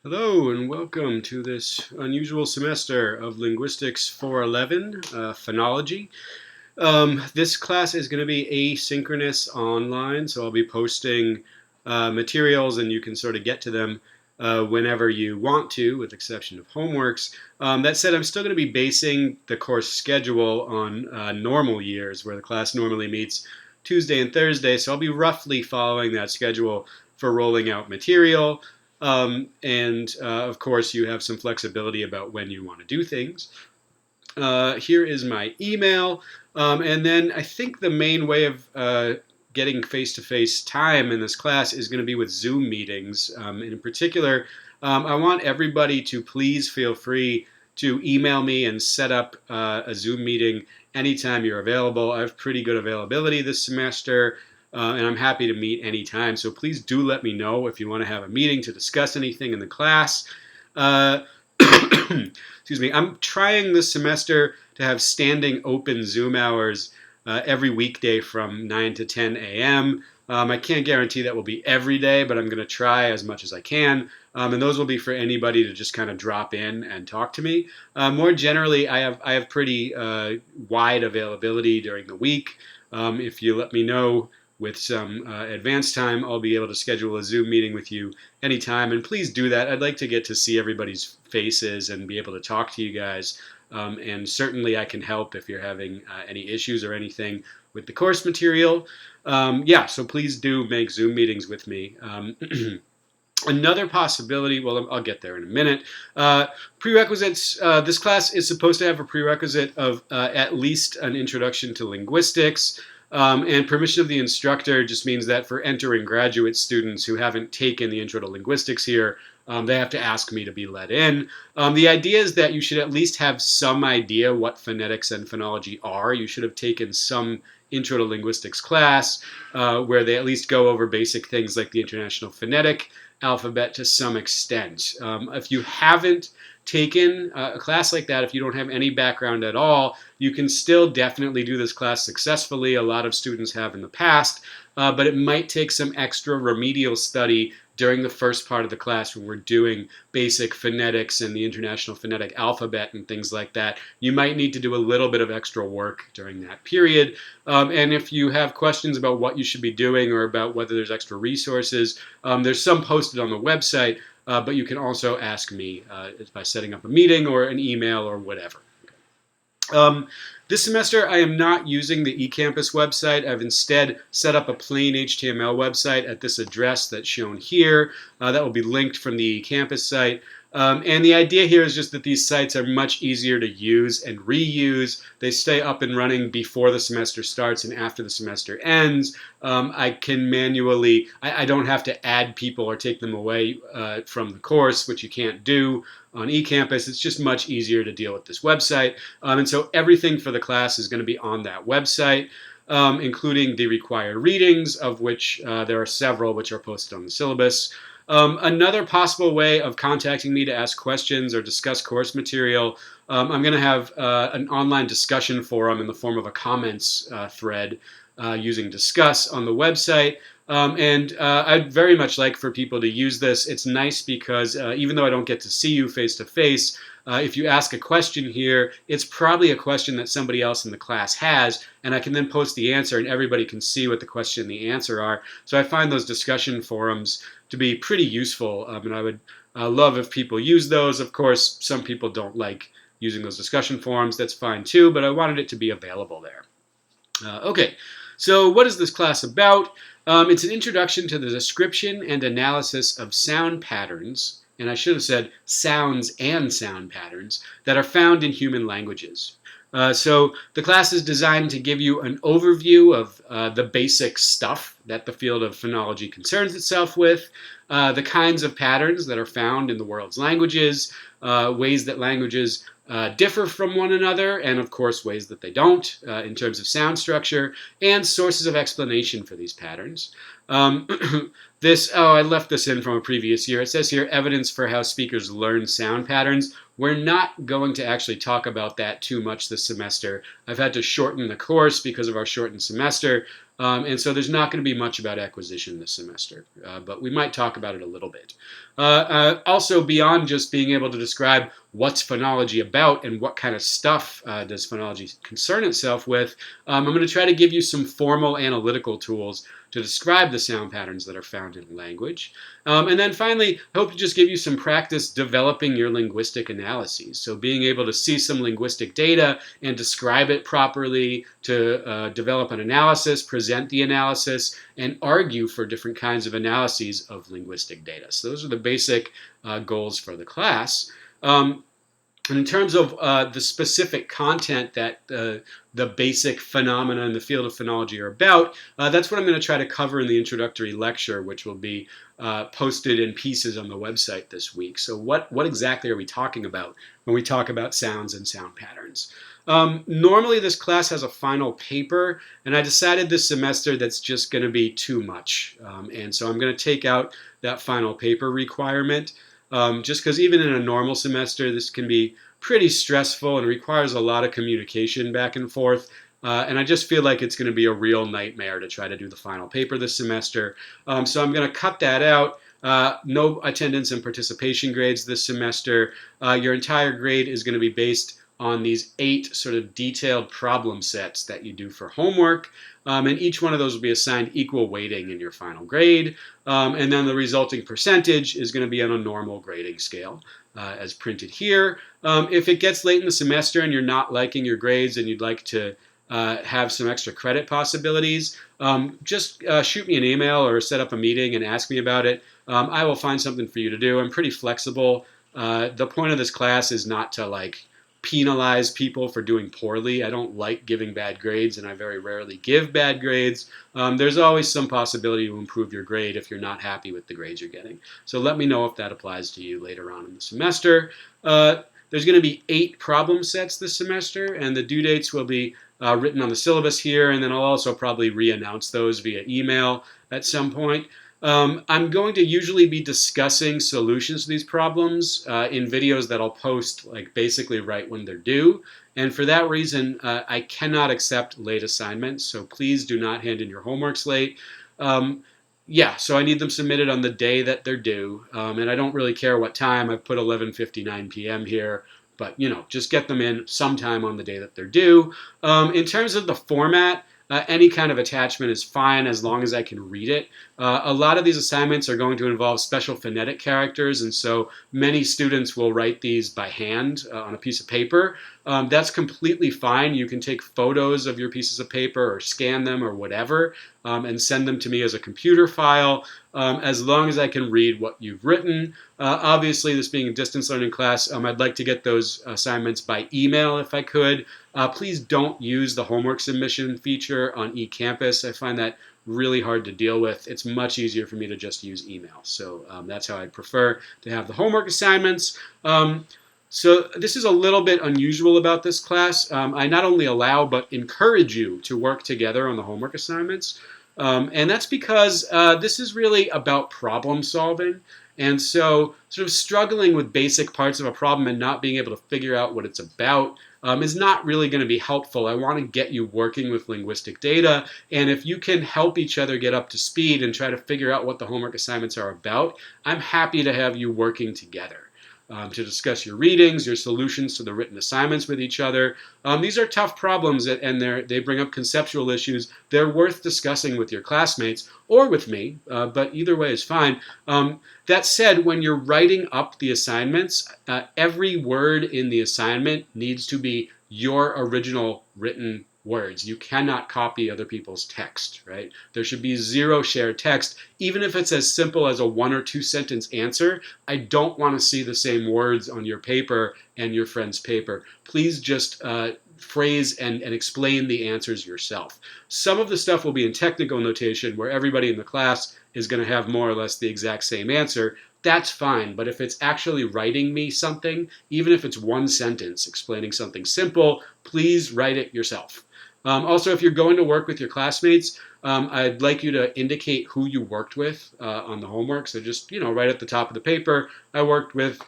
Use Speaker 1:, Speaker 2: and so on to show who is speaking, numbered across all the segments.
Speaker 1: Hello and welcome to this unusual semester of Linguistics 411, Phonology. This class is going to be asynchronous online, so I'll be posting materials and you can sort of get to them whenever you want to, with exception of homeworks. That said, I'm still going to be basing the course schedule on normal years, where the class normally meets Tuesday and Thursday, so I'll be roughly following that schedule for rolling out material. Of course, you have some flexibility about when you want to do things. Here is my email. And then I think the main way of getting face-to-face time in this class is going to be with Zoom meetings. In particular, I want everybody to please feel free to email me and set up a Zoom meeting anytime you're available. I have pretty good availability this semester. And I'm happy to meet anytime. So please do let me know if you want to have a meeting to discuss anything in the class. Uh, excuse me. I'm trying this semester to have standing open Zoom hours every weekday from 9 to 10 a.m. I can't guarantee that will be every day, but I'm going to try as much as I can. And those will be for anybody to just kind of drop in and talk to me. More generally, I have pretty wide availability during the week. If you let me know with some advance time, I'll be able to schedule a Zoom meeting with you anytime. And please do that. I'd like to get to see everybody's faces and be able to talk to you guys. And certainly I can help if you're having any issues or anything with the course material. So please do make Zoom meetings with me. Another possibility, well, I'll get there in a minute. Prerequisites, this class is supposed to have a prerequisite of at least an introduction to linguistics. And permission of the instructor just means that for entering graduate students who haven't taken the Intro to Linguistics here, they have to ask me to be let in. The idea is that you should at least have some idea what phonetics and phonology are. You should have taken some Intro to Linguistics class where they at least go over basic things like the International Phonetic Alphabet to some extent. If you haven't taken a class like that, if you don't have any background at all, you can still definitely do this class successfully. A lot of students have in the past, but it might take some extra remedial study during the first part of the class when we're doing basic phonetics and the International Phonetic Alphabet and things like that. You might need to do a little bit of extra work during that period. And if you have questions about what you should be doing or about whether there's extra resources, there's some posted on the website, but you can also ask me by setting up a meeting or an email or whatever. This semester, I am not using the eCampus website. I've instead set up a plain HTML website at this address that's shown here. That will be linked from the eCampus site. And the idea here is just that these sites are much easier to use and reuse. They stay up and running before the semester starts and after the semester ends. I can manually, I don't have to add people or take them away from the course, which you can't do on eCampus. It's just much easier to deal with this website. And so everything for the class is going to be on that website. Including the required readings, of which there are several which are posted on the syllabus. Another possible way of contacting me to ask questions or discuss course material, I'm going to have an online discussion forum in the form of a comments thread using Discuss on the website. I'd very much like for people to use this. It's nice because even though I don't get to see you face to face, if you ask a question here, it's probably a question that somebody else in the class has, and I can then post the answer and everybody can see what the question and the answer are. So I find those discussion forums to be pretty useful, and I would love if people use those. Of course, some people don't like using those discussion forums. That's fine too, but I wanted it to be available there. Okay, so what is this class about? It's an introduction to the description and analysis of sound patterns, and I should have said sounds and sound patterns, that are found in human languages. So the class is designed to give you an overview of the basic stuff that the field of phonology concerns itself with, the kinds of patterns that are found in the world's languages, ways that languages differ from one another, and of course ways that they don't in terms of sound structure, and sources of explanation for these patterns. I left this in from a previous year. It says here, evidence for how speakers learn sound patterns. We're not going to actually talk about that too much this semester. I've had to shorten the course because of our shortened semester. And so there's not going to be much about acquisition this semester, but we might talk about it a little bit. Also, beyond just being able to describe what's phonology about and what kind of stuff does phonology concern itself with, I'm going to try to give you some formal analytical tools to describe the sound patterns that are found in language. And then finally, I hope to just give you some practice developing your linguistic analyses. So being able to see some linguistic data and describe it properly, to develop an analysis, present the analysis, and argue for different kinds of analyses of linguistic data. So those are the basic goals for the class. And in terms of the specific content that the basic phenomena in the field of phonology are about, that's what I'm going to try to cover in the introductory lecture, which will be posted in pieces on the website this week. So what exactly are we talking about when we talk about sounds and sound patterns? Normally this class has a final paper, and I decided this semester that's just going to be too much. And so I'm going to take out that final paper requirement. Just because even in a normal semester, this can be pretty stressful and requires a lot of communication back and forth. And I just feel like it's going to be a real nightmare to try to do the final paper this semester. So I'm going to cut that out. No attendance and participation grades this semester. Your entire grade is going to be based on these 8 sort of detailed problem sets that you do for homework. And each one of those will be assigned equal weighting in your final grade. And then the resulting percentage is going to be on a normal grading scale, as printed here. If it gets late in the semester and you're not liking your grades and you'd like to have some extra credit possibilities, just shoot me an email or set up a meeting and ask me about it. I will find something for you to do. I'm pretty flexible. The point of this class is not to penalize people for doing poorly. I don't like giving bad grades, and I very rarely give bad grades. There's always some possibility to improve your grade if you're not happy with the grades you're getting. So let me know if that applies to you later on in the semester. There's going to be 8 problem sets this semester, and the due dates will be written on the syllabus here, and then I'll also probably re-announce those via email at some point. I'm going to usually be discussing solutions to these problems in videos that I'll post basically right when they're due. And for that reason, I cannot accept late assignments, so please do not hand in your homeworks late. So I need them submitted on the day that they're due, and I don't really care what time. I've put 11:59 p.m. here, but just get them in sometime on the day that they're due. In terms of the format, any kind of attachment is fine as long as I can read it. A lot of these assignments are going to involve special phonetic characters, and so many students will write these by hand on a piece of paper. That's completely fine. You can take photos of your pieces of paper or scan them or whatever and send them to me as a computer file as long as I can read what you've written. Obviously, this being a distance learning class, I'd like to get those assignments by email if I could. Please don't use the homework submission feature on eCampus. I find that really hard to deal with. It's much easier for me to just use email. So that's how I'd prefer to have the homework assignments. So this is a little bit unusual about this class. I not only allow but encourage you to work together on the homework assignments. And that's because this is really about problem solving. And so sort of struggling with basic parts of a problem and not being able to figure out what it's about is not really going to be helpful. I want to get you working with linguistic data, and if you can help each other get up to speed and try to figure out what the homework assignments are about, I'm happy to have you working together. To discuss your readings, your solutions to the written assignments with each other. These are tough problems, and they bring up conceptual issues. They're worth discussing with your classmates or with me, but either way is fine. That said, when you're writing up the assignments, every word in the assignment needs to be your original written words. You cannot copy other people's text, right? There should be 0 shared text. Even if it's as simple as a 1 or 2 sentence answer, I don't want to see the same words on your paper and your friend's paper. Please just phrase and explain the answers yourself. Some of the stuff will be in technical notation where everybody in the class is going to have more or less the exact same answer. That's fine, but if it's actually writing me something, even if it's 1 sentence explaining something simple, please write it yourself. Also, if you're going to work with your classmates, I'd like you to indicate who you worked with on the homework. So just, right at the top of the paper, I worked with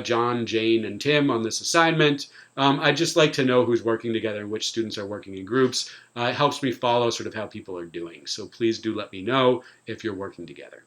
Speaker 1: John, Jane, and Tim on this assignment. I'd just like to know who's working together and which students are working in groups. It helps me follow sort of how people are doing. So please do let me know if you're working together.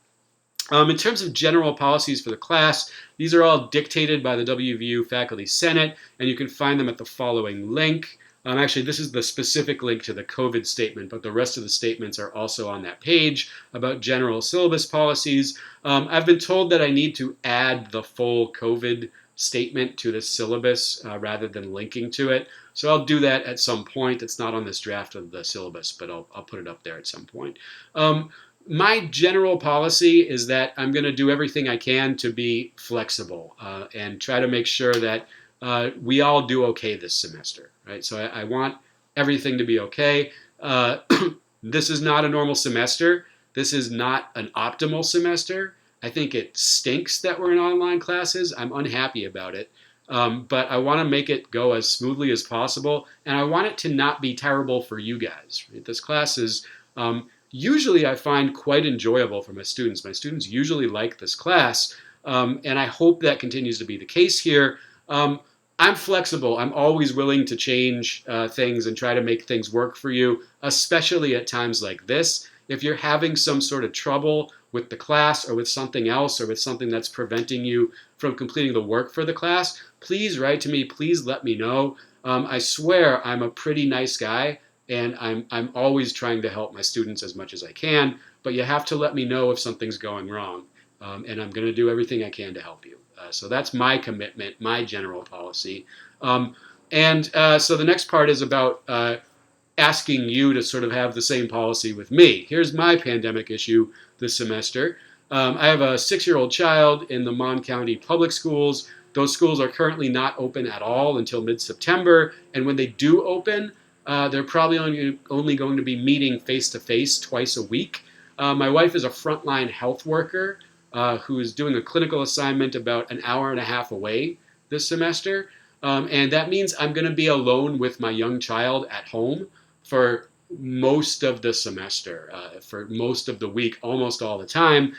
Speaker 1: In terms of general policies for the class, these are all dictated by the WVU Faculty Senate, and you can find them at the following link. Actually, this is the specific link to the COVID statement, but the rest of the statements are also on that page about general syllabus policies. I've been told that I need to add the full COVID statement to the syllabus rather than linking to it. So I'll do that at some point. It's not on this draft of the syllabus, but I'll put it up there at some point. My general policy is that I'm going to do everything I can to be flexible and try to make sure that we all do okay this semester, right? So I want everything to be okay. This is not a normal semester. This is not an optimal semester. I think it stinks that we're in online classes. I'm unhappy about it. But I want to make it go as smoothly as possible, and I want it to not be terrible for you guys. Right? This class is usually I find quite enjoyable for my students. My students usually like this class, and I hope that continues to be the case here. I'm flexible. I'm always willing to change things and try to make things work for you, especially at times like this. If you're having some sort of trouble with the class or with something else or with something that's preventing you from completing the work for the class, please write to me. Please let me know. I swear I'm a pretty nice guy, and I'm always trying to help my students as much as I can, but you have to let me know if something's going wrong, and I'm going to do everything I can to help you. So that's my commitment, my general policy. So the next part is about asking you to sort of have the same policy with me. Here's my pandemic issue this semester. I have a 6-year-old child in the Mon County public schools. Those schools are currently not open at all until mid-September, and when they do open, they're probably only going to be meeting face-to-face twice a week. My wife is a frontline health worker who is doing a clinical assignment about an hour and a half away this semester. And that means I'm going to be alone with my young child at home for most of the semester, for most of the week, almost all the time.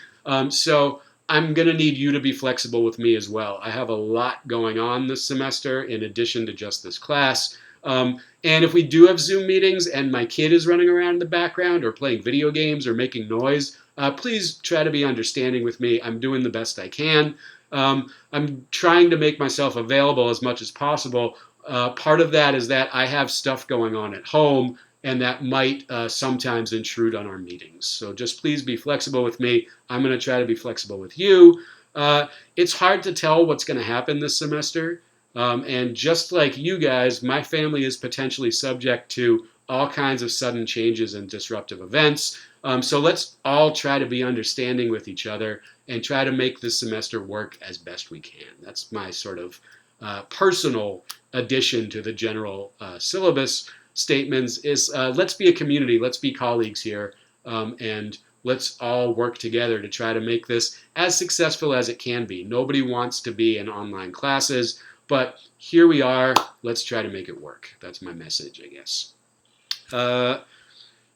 Speaker 1: So I'm going to need you to be flexible with me as well. I have a lot going on this semester in addition to just this class. And if we do have Zoom meetings and my kid is running around in the background or playing video games or making noise, please try to be understanding with me. I'm doing the best I can. I'm trying to make myself available as much as possible. Part of that is that I have stuff going on at home, and that might sometimes intrude on our meetings. So just please be flexible with me. I'm going to try to be flexible with you. It's hard to tell what's going to happen this semester. And just like you guys, my family is potentially subject to all kinds of sudden changes and disruptive events. So let's all try to be understanding with each other and try to make this semester work as best we can. That's my sort of personal addition to the general syllabus statements is let's be a community, let's be colleagues here, and let's all work together to try to make this as successful as it can be. Nobody wants to be in online classes, but here we are. Let's try to make it work. That's my message, I guess.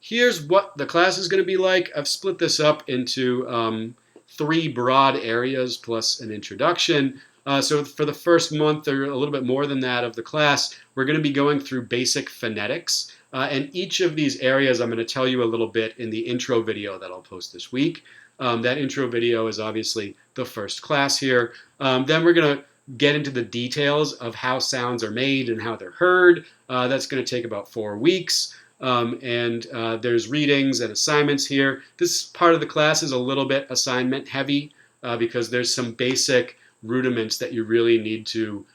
Speaker 1: Here's what the class is going to be like. I've split this up into 3 broad areas plus an introduction. So for the first month, or a little bit more than that of the class, we're going to be going through basic phonetics. And each of these areas I'm going to tell you a little bit in the intro video that I'll post this week. That intro video is obviously the first class here. Then we're going to get into the details of how sounds are made and how they're heard. That's going to take about 4 weeks. There's readings and assignments here. This part of the class is a little bit assignment heavy because there's some basic rudiments that you really need to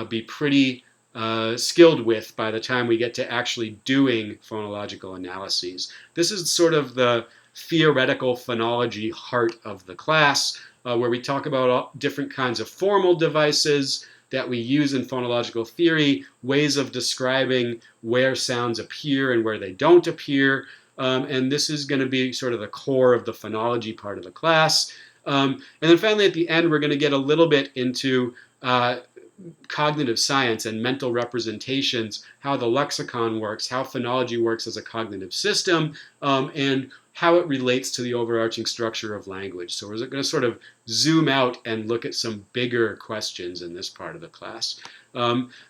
Speaker 1: be pretty skilled with by the time we get to actually doing phonological analyses. This is sort of the theoretical phonology heart of the class, where we talk about all different kinds of formal devices that we use in phonological theory, ways of describing where sounds appear and where they don't appear. And this is going to be sort of the core of the phonology part of the class. And then finally, at the end, we're going to get a little bit into cognitive science and mental representations, how the lexicon works, how phonology works as a cognitive system, and how it relates to the overarching structure of language. So we're going to sort of zoom out and look at some bigger questions in this part of the class.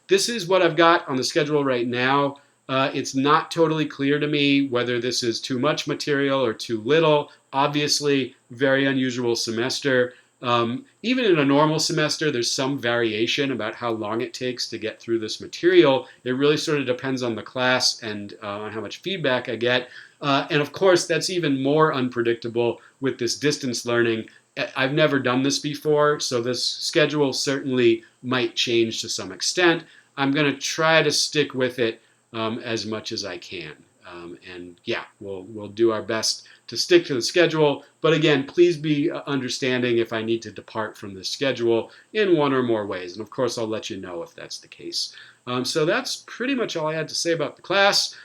Speaker 1: This is what I've got on the schedule right now. It's not totally clear to me whether this is too much material or too little. Obviously, very unusual semester. Even in a normal semester, there's some variation about how long it takes to get through this material. It really sort of depends on the class and on how much feedback I get. And of course, that's even more unpredictable with this distance learning. I've never done this before, so this schedule certainly might change to some extent. I'm going to try to stick with it as much as I can. And yeah, we'll do our best to stick to the schedule. But again, please be understanding if I need to depart from the schedule in one or more ways. And of course, I'll let you know if that's the case. So that's pretty much all I had to say about the class.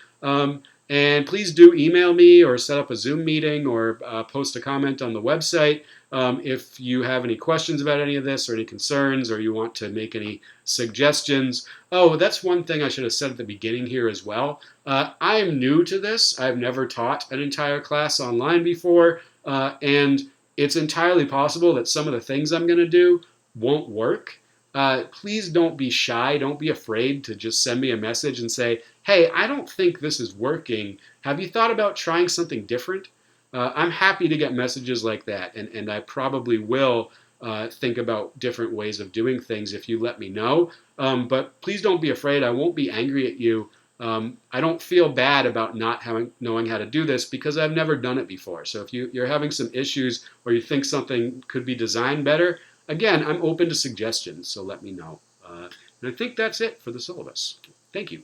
Speaker 1: And please do email me or set up a Zoom meeting or post a comment on the website if you have any questions about any of this or any concerns or you want to make any suggestions. Oh, that's one thing I should have said at the beginning here as well. I am new to this. I've never taught an entire class online before, and it's entirely possible that some of the things I'm going to do won't work. Please don't be shy. Don't be afraid to just send me a message and say, hey, I don't think this is working. Have you thought about trying something different? I'm happy to get messages like that, and I probably will think about different ways of doing things if you let me know. But please don't be afraid. I won't be angry at you. I don't feel bad about not knowing how to do this because I've never done it before. So if you're having some issues or you think something could be designed better, again, I'm open to suggestions, so let me know. And I think that's it for the syllabus. Thank you.